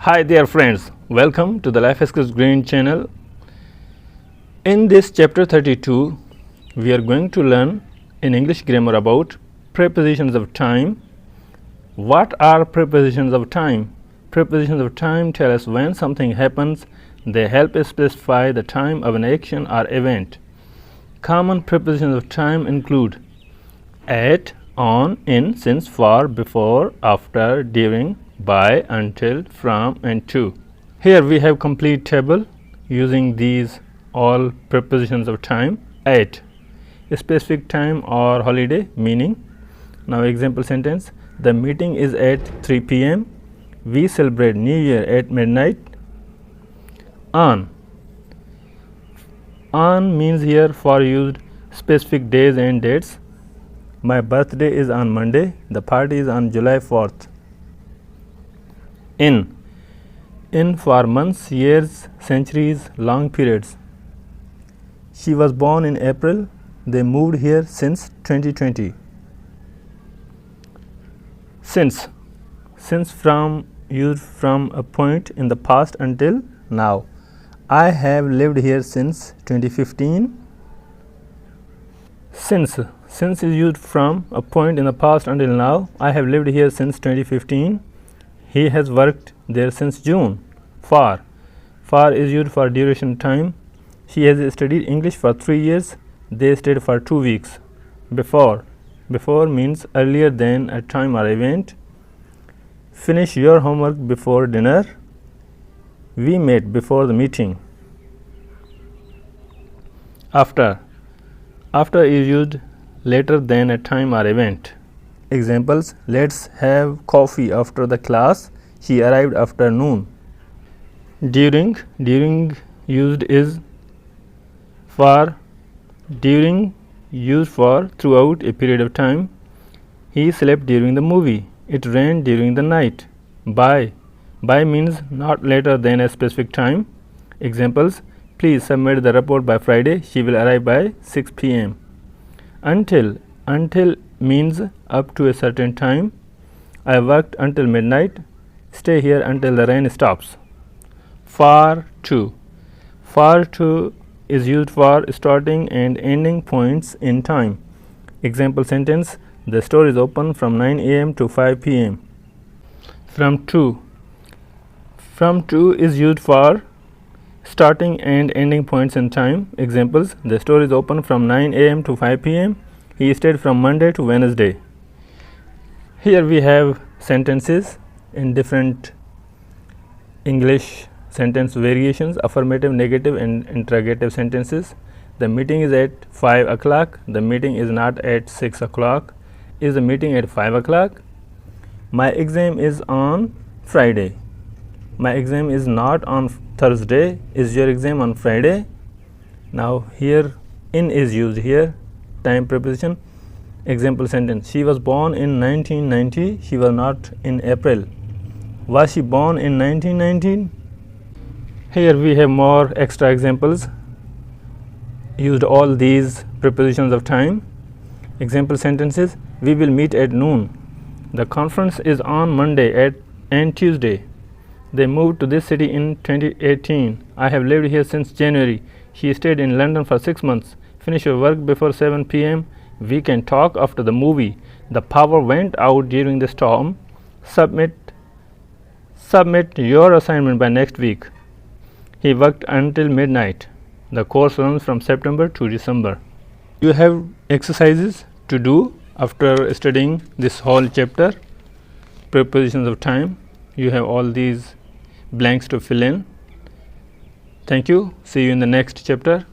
Hi there friends, welcome to the Life Skills Green channel. In this chapter 32, we are going to learn in English grammar about prepositions of time. What are prepositions of time? Prepositions of time tell us when something happens. They help us specify the time of an action or event. Common prepositions of time include at, on, in, since, for, before, after, during, by, until, from, and to. Here we have complete table using these all prepositions of time. At, a specific time or holiday, meaning. Now example sentence, the meeting is at 3 p.m. We celebrate New Year at midnight. On means here for used specific days and dates. My birthday is on Monday. The party is on July 4th. In for months, years, centuries, long periods. She was born in April. They moved here since 2020. Since from used from a point in the past until now. I have lived here since 2015. Since is used from a point in the past until now. I have lived here since 2015. He has worked there since June. For is used for duration time. She has studied English for 3 years. They stayed for 2 weeks. Before means earlier than a time or event. Finish your homework before dinner. We met before the meeting. After is used later than a time or event. Examples, let's have coffee after the class. She arrived after noon. During used is for during, used for throughout a period of time. He slept during the movie. It rained during the night. By means not later than a specific time. Examples, please submit the report by Friday. She will arrive by 6 p.m. Until means up to a certain time. I worked until midnight. Stay here until the rain stops. Far to is used for starting and ending points in time. Example sentence, the store is open from 9 a.m. to 5 p.m. From to is used for starting and ending points in time. Examples, the store is open from 9 a.m. to 5 p.m. He stayed from Monday to Wednesday. Here we have sentences in different English sentence variations, affirmative, negative, and interrogative sentences. The meeting is at 5 o'clock. The meeting is not at 6 o'clock. Is the meeting at 5 o'clock? My exam is on Friday. My exam is not on Thursday. Is your exam on Friday? Now here in is used here, time preposition. Example sentence, she was born in 1990. She was not in April. Was she born in 1919? Here we have more extra examples. Used all these prepositions of time. Example sentences, we will meet at noon. The conference is on Monday and Tuesday. They moved to this city in 2018. I have lived here since January. She stayed in London for 6 months. Finish your work before 7 p.m. We can talk after the movie. The power went out during the storm. Submit your assignment by next week. He worked until midnight. The course runs from September to December. You have exercises to do after studying this whole chapter, prepositions of time. You have all these blanks to fill in. Thank you. See you in the next chapter.